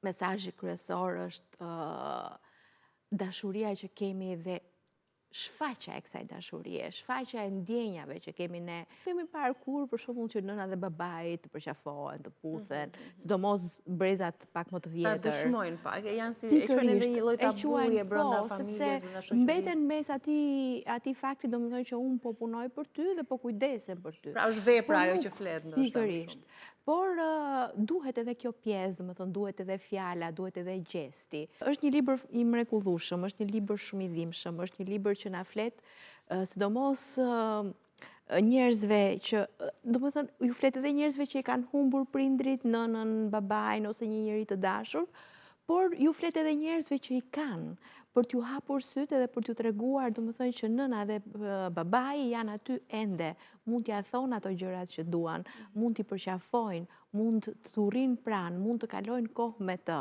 mesazhi kryesor është dashuria që kemi dhe shfaqja e kësaj dashurie, shfaqja e ndjenjave që kemi ne. Kemi parë kur, për shembull, që nëna dhe babai të përqafohen, të puthen, sidomos brezat pak më të vjetër. Ta dëshmojnë pak, janë si e quajnë edhe një lloj tabuje brenda familjes, brenda shoqërisë. Mbeten mes atij fakti, domethënë që unë po punoj për ty dhe po kujdesem për ty. Pra është vepra ajo që flet ndoshta. Pikërisht. Por duhet edhe kjo pjesë, domethënë duhet edhe fjala, duhet edhe gjesti. Është një libër i mrekullueshëm, është një libër shumë i dhimbshëm, është një libër që na flet sidomos njerëzve që, domethënë ju flet edhe njerëzve që i kanë humbur prindrit, nënën, babain ose një njeri të dashur, por ju flet edhe njerëzve që i kanë, për t'ju hapur sytë edhe për t'ju treguar, domethënë që nëna dhe babai janë aty ende, mund t'ia thonë ato gjërat që duan, mund t'i përqafojnë, mund t'u rrinë pranë, mund të kalojnë kohë me të.